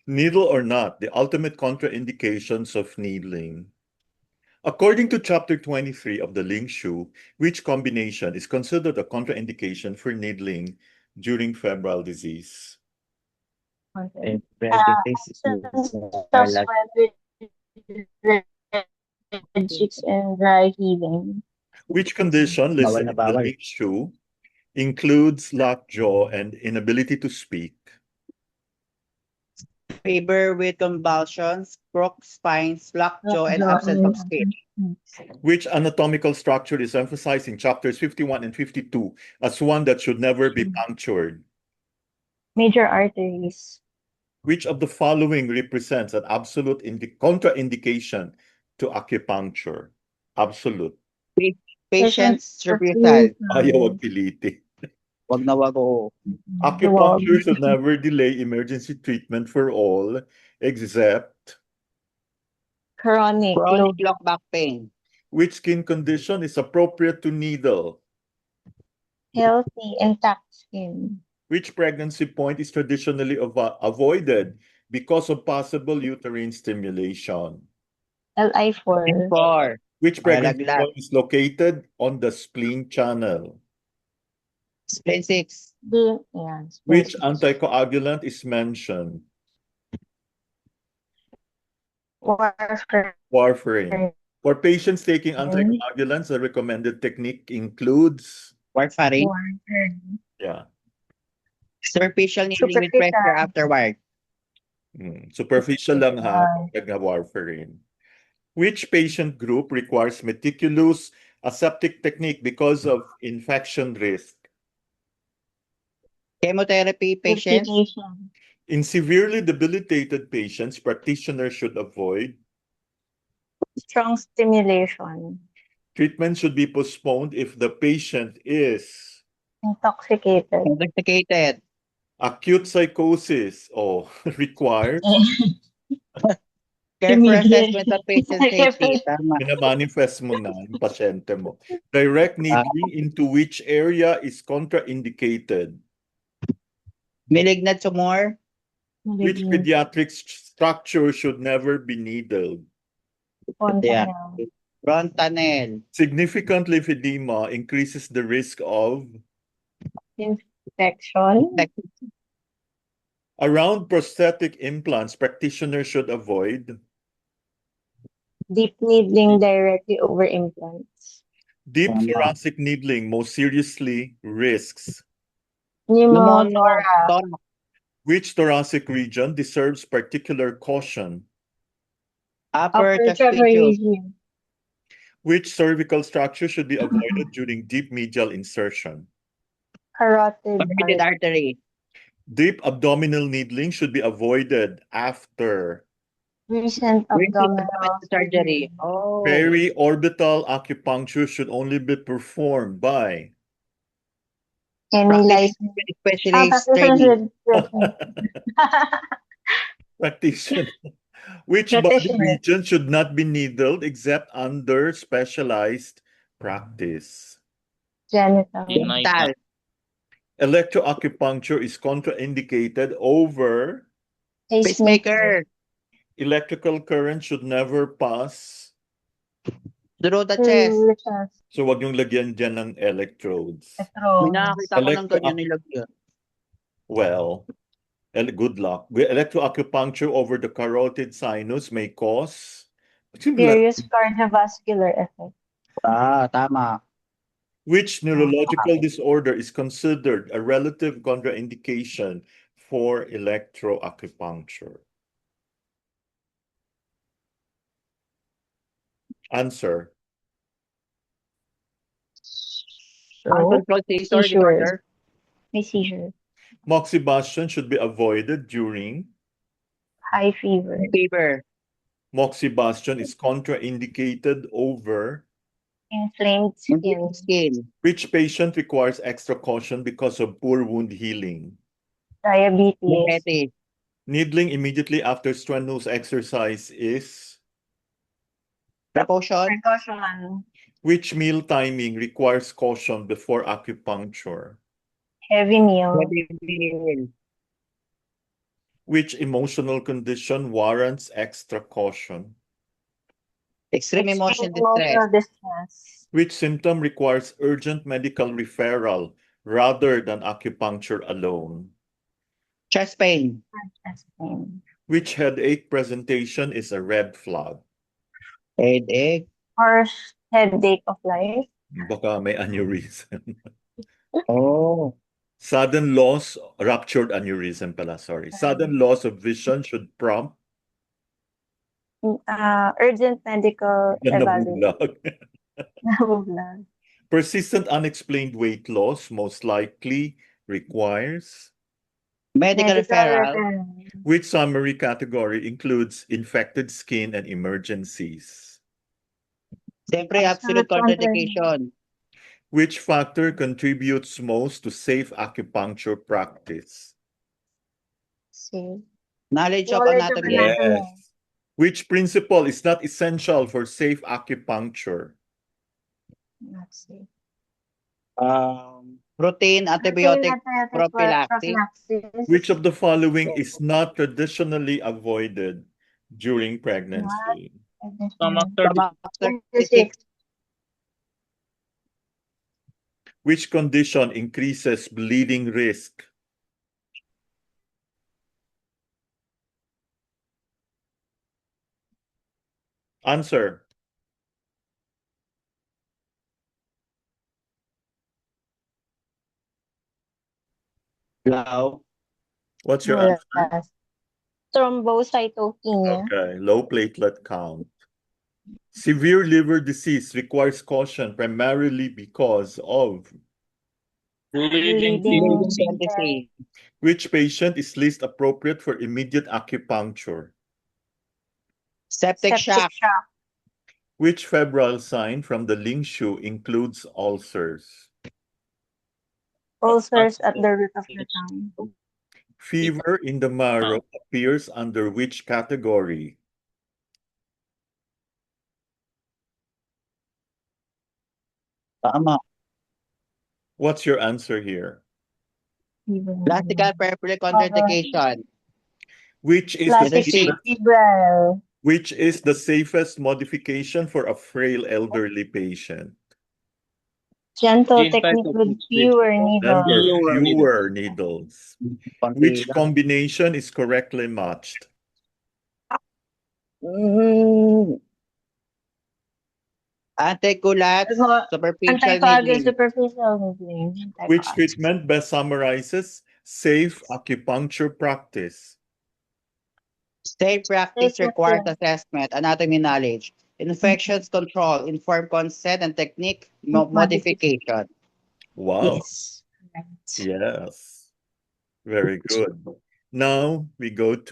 Needle or not, the ultimate contraindications of needling. According to Chapter 23 of the Ling Shu, which combination is considered a contraindication for needling during febrile disease? Content. Absence of sweat with red cheeks and dry heaving. Which condition Bawal listed na in the bawal. Ling Shu includes lockjaw and inability to speak? Fever with convulsions, crooked spines, lockjaw, and absence of skin. Which anatomical structure is emphasized in chapters 51 and 52 as one that should never be punctured? Major arteries. Which of the following represents an absolute contraindication to acupuncture? Absolute. Patient's refusal. Ayaw wag piliti. Wag na wag, oo. Acupuncture should never delay emergency treatment for all except Chronic Chronic low low back pain. which skin condition is appropriate to needle? healthy intact skin. Which pregnancy point is traditionally avoided because of possible uterine stimulation? LI4. 4. Which pregnancy Malaglag. point is located on the spleen channel? Spleen 6. Yeah, Which anticoagulant is mentioned? warfarin. Warfarin. For patients taking anticoagulants, the recommended technique includes Warfarin. yeah, Superficial needling with pressure afterward. superficial lang ha, pag warfarin. Which patient group requires meticulous aseptic technique because of infection risk? Chemotherapy patients. In severely debilitated patients, practitioners should avoid strong stimulation. treatment should be postponed if the patient is Intoxicated. acute psychosis requires Careful assessment of patient safety. Tama. Pinamanifest mo na yung pasyente mo. Direct needling into which area is contraindicated? Malignant tumor. Which pediatric structure should never be needled? Yeah. Frontanel. Significant lymphedema increases the risk of Infection. Around prosthetic implants, practitioners should avoid Deep needling directly over implants. deep thoracic needling most seriously risks. Pneumothorax. Which thoracic region deserves particular caution? Upper trapezius. Which cervical structure should be avoided during deep medial insertion? Carotid artery. Deep abdominal needling should be avoided after recent abdominal surgery. Periorbital acupuncture should only be performed by any licensed specialist training. Practitioner. Which body region should not be needled except under specialized practice? Genital. Electroacupuncture is contraindicated over Pacemaker. Electrical current should never pass through the chest. So wag yung lagyan dyan ng electrodes. May nakakita ko ng ganyan nilagyan. Well, good luck. Electroacupuncture over the carotid sinus may cause serious cardiovascular effect. Tama. Which neurological disorder is considered a relative contraindication for electroacupuncture? Answer. Uncontrolled seizure disorder. Seizure. Moxibustion should be avoided during high fever. Moxibustion is contraindicated over inflamed skin. Which patient requires extra caution because of poor wound healing? Diabetes. Needling immediately after strenuous exercise is precaution. Which meal timing requires caution before acupuncture? Heavy meal. Which emotional condition warrants extra caution? Extreme emotion Emotional distress. distress. Which symptom requires urgent medical referral rather than acupuncture alone? Chest pain. Chest pain. Which headache presentation is a red flag? Headache. First headache of life. Baka may aneurysm. Oh. Sudden loss, ruptured aneurysm pala, sorry. Sudden loss of vision should prompt Urgent medical evaluation. nabublag. Nabublag. Persistent unexplained weight loss most likely requires Medical referral. which summary category includes infected skin and emergencies? Siyempre, absolute contraindication. Which factor contributes most to safe acupuncture practice? See. Knowledge of Knowledge of anatomy. anatomy. Yes. Which principle is not essential for safe acupuncture? Let's see. Routine antibiotic prophylaxis. Which of the following is not traditionally avoided during pregnancy? Stomach 36. Which condition increases bleeding risk? Answer. Low. What's your Wala. answer? Thrombocytopenia. Okay, low platelet count. Severe liver disease requires caution primarily because of Bleeding disease. which patient is least appropriate for immediate acupuncture? Septic shock. Which febrile sign from the Ling Shu includes ulcers? Ulcers at the root of the tongue. Fever in the marrow appears under which category? Tama. What's your answer here? Classical peripheral contraindication. Which is Classic febrile. which is the safest modification for a frail elderly patient? Gentle technique with fewer needles. Fewer needles. Which combination is correctly matched? Anticoagulant, superficial Anticoagulant, needling. superficial needling. Which treatment best summarizes safe acupuncture practice? Safe practice Safe requires practice. assessment, anatomy knowledge, infections control, informed consent, and technique modification. Wow. Yes. Right. Yes. Very good. Now we go to